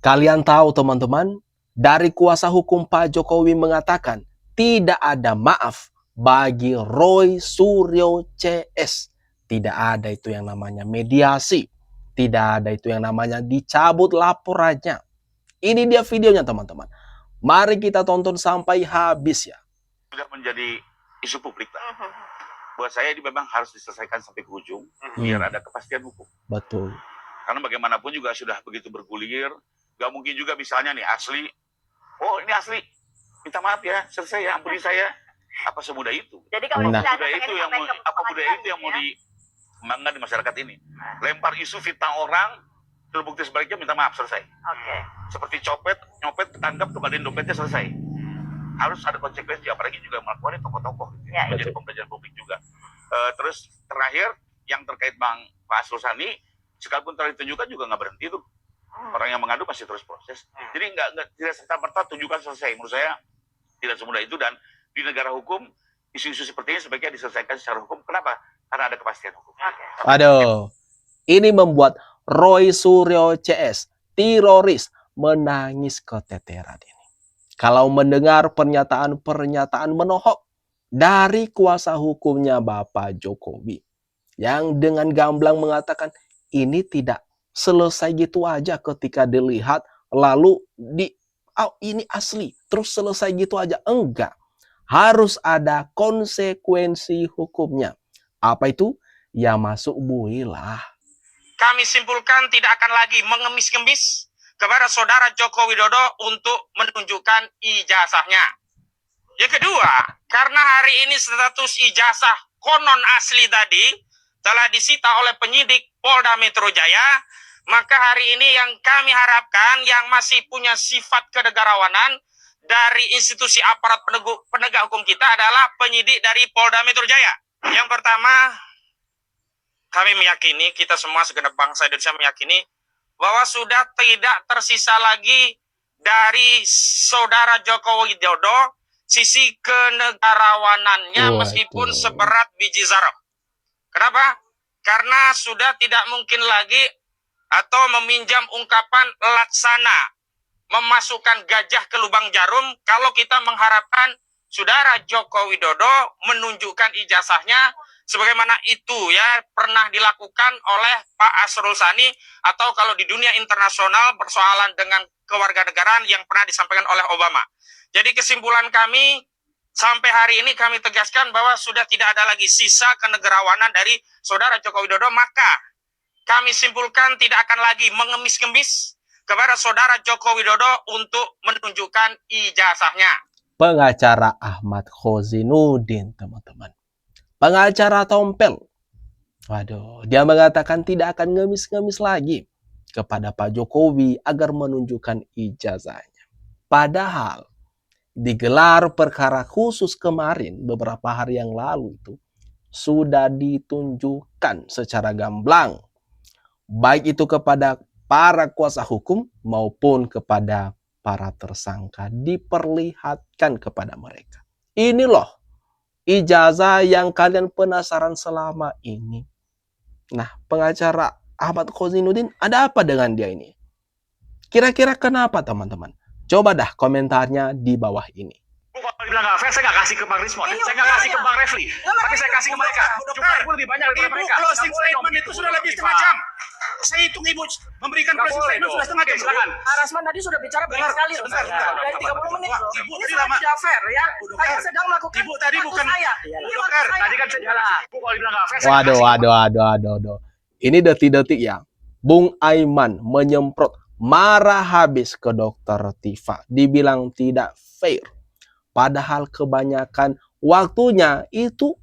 Kalian tahu teman-teman, dari kuasa hukum Pak Jokowi mengatakan tidak ada maaf bagi Roy Suryo CS. Tidak ada itu yang namanya mediasi. Tidak ada itu yang namanya dicabut laporannya. Ini dia videonya teman-teman. Mari kita tonton sampai habis ya. Sudah menjadi isu publik. Buat saya ini memang harus diselesaikan sampai ke ujung. Biar ada kepastian hukum. Betul. Karena bagaimanapun juga sudah begitu bergulir. Gak mungkin juga misalnya nih asli. Oh ini asli. Minta maaf ya, selesai ya, ampuni saya. Apa semudah itu? Jadi kalau budaya itu yang mau dikembangkan di masyarakat ini. Lempar isu fitnah orang, terbukti sebaliknya minta maaf, selesai. Seperti nyopet, ketangkap, kembaliin dompetnya, selesai. Harus ada konsekuensi, apalagi juga melakukan tokoh-tokoh. Menjadi pembelajaran publik juga. Terus terakhir, yang terkait Pak Asrul Sani, sekalipun telah ditunjukkan juga nggak berhenti tuh. Orang yang mengadu masih terus proses. Jadi tidak serta-merta tunjukkan selesai. Menurut saya tidak semudah itu, dan di negara hukum isu-isu seperti ini sebaiknya diselesaikan secara hukum. Kenapa? Karena ada kepastian hukum. Aduh, ini membuat Roy Suryo CS, teroris, menangis keteteran ini. Kalau mendengar pernyataan-pernyataan menohok dari kuasa hukumnya Bapak Jokowi, yang dengan gamblang mengatakan ini tidak selesai gitu aja ketika dilihat lalu ini asli terus selesai gitu aja. Enggak, harus ada konsekuensi hukumnya. Apa itu? Ya masuk bui lah. Kami simpulkan tidak akan lagi mengemis-ngemis kepada saudara Joko Widodo untuk menunjukkan ijazahnya. Yang kedua, karena hari ini status ijazah konon asli tadi telah disita oleh penyidik Polda Metro Jaya, maka hari ini yang kami harapkan yang masih punya sifat kenegarawanan dari institusi aparat penegak hukum kita adalah penyidik dari Polda Metro Jaya. Yang pertama, kami meyakini, kita semua segenap bangsa Indonesia meyakini bahwa sudah tidak tersisa lagi dari saudara Joko Widodo sisi kenegarawanannya meskipun seberat biji zarah. Kenapa? Karena sudah tidak mungkin lagi atau meminjam ungkapan laksana memasukkan gajah ke lubang jarum kalau kita mengharapkan saudara Joko Widodo menunjukkan ijazahnya sebagaimana itu ya pernah dilakukan oleh Pak Asrul Sani, atau kalau di dunia internasional persoalan dengan kewarganegaraan yang pernah disampaikan oleh Obama. Jadi kesimpulan kami sampai hari ini kami tegaskan bahwa sudah tidak ada lagi sisa kenegarawanan dari saudara Joko Widodo, maka kami simpulkan tidak akan lagi mengemis-ngemis kepada saudara Joko Widodo untuk menunjukkan ijazahnya. Pengacara Ahmad Khozinuddin, teman-teman. Pengacara Tompel. Waduh, dia mengatakan tidak akan ngemis-ngemis lagi kepada Pak Jokowi agar menunjukkan ijazahnya. Padahal digelar perkara khusus kemarin beberapa hari yang lalu itu sudah ditunjukkan secara gamblang baik itu kepada para kuasa hukum maupun kepada para tersangka, diperlihatkan kepada mereka. Ini loh ijazah yang kalian penasaran selama ini. Nah, pengacara Ahmad Khozinuddin, ada apa dengan dia ini? Kira-kira kenapa teman-teman? Coba dah komentarnya di bawah ini. Kalau dibilang nggak fair, saya nggak kasih ke Bang Rismon. Saya nggak kasih ke Bang Refli. Tapi saya kasih ke mereka. Jumlahnya pun lebih banyak daripada mereka. Closing statement itu sudah lebih setengah jam. Saya hitung ibu memberikan closing statement sudah setengah jam. Silakan. Rasman tadi sudah bicara banyak sekali. Sebentar. Dari 30 menit. Ibu Ini tadi sangat lama. tidak fair ya. Saya sedang melakukan Ibu tadi waktu bukan saya. dokter. Tadi kan saya jalan. Ibu kalau dibilang nggak fair, saya nggak Waduh. kasih. Ini detik-detik ya. Bung Aiman menyemprot marah habis ke Dokter Tifa. Dibilang tidak fair. Padahal kebanyakan waktunya itu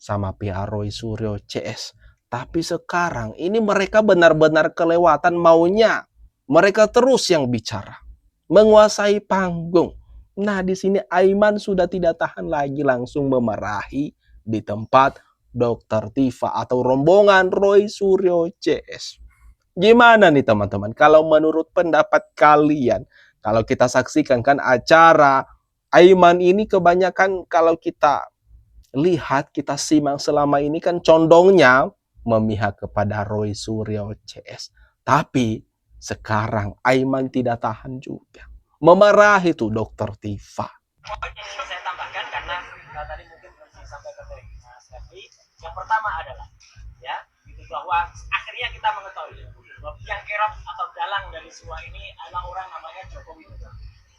sama pihak Roy Suryo CS. Tapi sekarang ini mereka benar-benar kelewatan maunya. Mereka terus yang bicara. Menguasai panggung. Nah, di sini Aiman sudah tidak tahan lagi langsung memarahi di tempat Dokter Tifa atau rombongan Roy Suryo CS. Gimana nih teman-teman? Kalau menurut pendapat kalian, kalau kita saksikan kan acara Aiman ini kebanyakan kalau kita lihat, kita simak selama ini kan condongnya memihak kepada Roy Suryo CS. Tapi Sekarang Aiman tidak tahan juga. Memarahi tuh Dokter Tifa. Saya tambahkan karena tadi mungkin belum disampaikan oleh Mas Refli. Yang pertama adalah ya, itu bahwa akhirnya kita mengetahui bahwa yang kerap atau dalang dari semua ini adalah orang namanya Joko Widodo.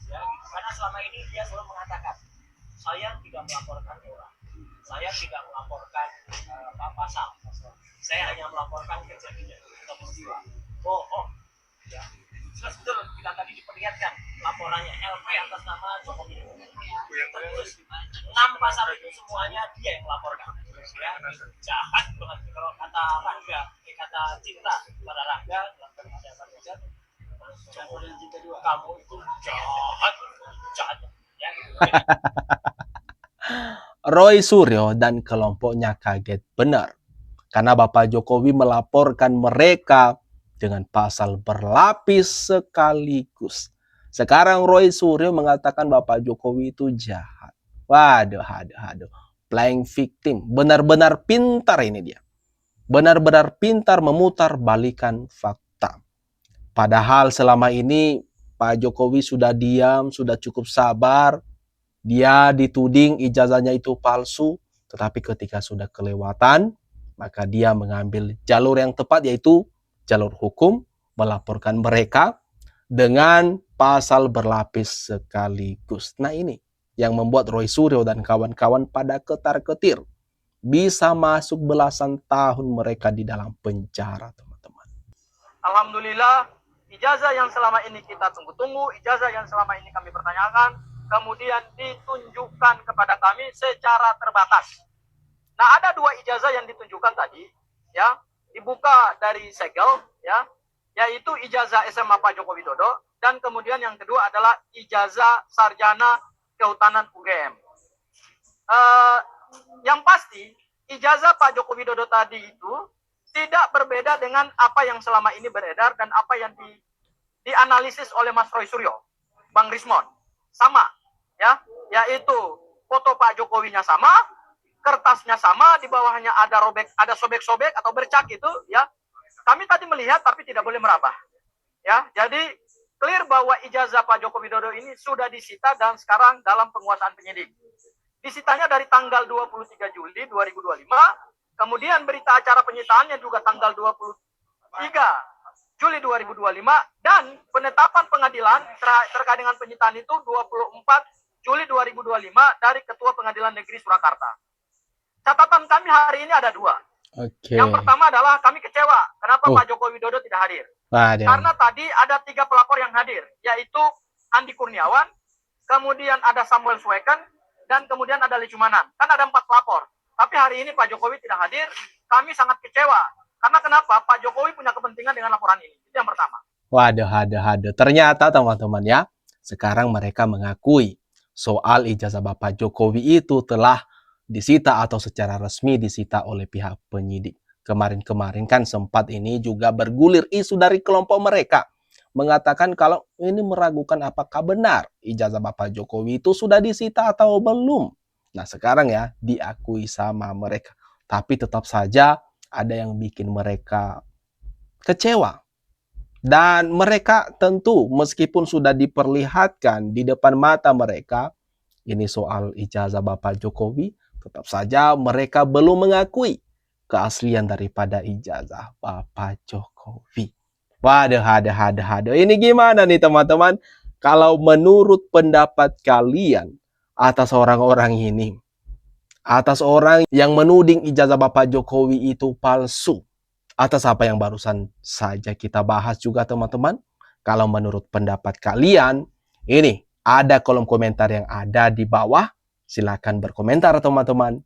Ya, gitu. Karena selama ini dia selalu mengatakan, saya tidak melaporkan orang, saya tidak melaporkan pasal, saya hanya melaporkan kejadian atau peristiwa. Bohong. Ya. Terus betul kita tadi diperlihatkan laporannya LP atas nama Joko Widodo. Terus 6 pasal itu semuanya dia yang melaporkan. Ya, jahat banget kalau kata Rangga, kata Cinta pada Rangga, kamu itu jahat. Ya, gitu. Roy Suryo dan kelompoknya kaget benar karena Bapak Jokowi melaporkan mereka dengan pasal berlapis sekaligus. Sekarang Roy Suryo mengatakan Bapak Jokowi itu jahat. Waduh. Playing victim. Benar-benar pintar ini dia. Benar-benar pintar memutar balikan fakta. Padahal selama ini Pak Jokowi sudah diam, sudah cukup sabar. Dia dituding ijazahnya itu palsu, tetapi ketika sudah kelewatan, maka dia mengambil jalur yang tepat, yaitu jalur hukum, melaporkan mereka dengan pasal berlapis sekaligus. Nah ini yang membuat Roy Suryo dan kawan-kawan pada ketar-ketir. Bisa masuk belasan tahun mereka di dalam penjara, teman-teman. Alhamdulillah, ijazah yang selama ini kita tunggu-tunggu, ijazah yang selama ini kami pertanyakan, kemudian ditunjukkan kepada kami secara terbatas. Nah, ada 2 ijazah yang ditunjukkan tadi, ya, dibuka dari segel, ya, yaitu ijazah SMA Pak Joko Widodo, dan kemudian yang kedua adalah ijazah sarjana kehutanan UGM. Yang pasti, ijazah Pak Joko Widodo tadi itu tidak berbeda dengan apa yang selama ini beredar dan apa yang dianalisis oleh Mas Roy Suryo, Bang Rismon. Sama, ya, yaitu foto Pak Jokowinya sama, kertasnya sama, di bawahnya ada sobek-sobek atau bercak itu, ya. Kami tadi melihat tapi tidak boleh meraba. Ya, jadi clear bahwa ijazah Pak Joko Widodo ini sudah disita dan sekarang dalam penguasaan penyidik. Disitanya dari tanggal 23 Juli 2025, kemudian berita acara penyitaannya juga tanggal 23 Juli 2025, dan penetapan pengadilan terkait dengan penyitaan itu 24 Juli 2025 dari Ketua Pengadilan Negeri Surakarta. Catatan kami hari ini ada 2. Oke. Yang pertama adalah kami kecewa kenapa Pak Joko Widodo tidak hadir. Waduh. Karena tadi ada 3 pelapor yang hadir, yaitu Andi Kurniawan, kemudian ada Samuel Sweken, dan kemudian ada Lecumanan. Kan ada 4 pelapor. Tapi hari ini Pak Jokowi tidak hadir, kami sangat kecewa. Karena kenapa? Pak Jokowi punya kepentingan dengan laporan ini. Itu yang pertama. Waduh. Ternyata teman-teman ya, sekarang mereka mengakui soal ijazah Bapak Jokowi itu telah disita atau secara resmi disita oleh pihak penyidik. Kemarin-kemarin kan sempat ini juga bergulir isu dari kelompok mereka, mengatakan kalau ini meragukan apakah benar ijazah Bapak Jokowi itu sudah disita atau belum. Nah sekarang ya diakui sama mereka. Tapi tetap saja ada yang bikin mereka kecewa. Dan mereka tentu meskipun sudah diperlihatkan di depan mata mereka ini soal ijazah Bapak Jokowi, tetap saja mereka belum mengakui keaslian daripada ijazah Bapak Jokowi. Waduh. Ini gimana nih teman-teman? Kalau menurut pendapat kalian atas orang-orang ini, atas orang yang menuding ijazah Bapak Jokowi itu palsu, atas apa yang barusan saja kita bahas juga teman-teman, kalau menurut pendapat kalian, ini ada kolom komentar yang ada di bawah. Silakan berkomentar teman-teman.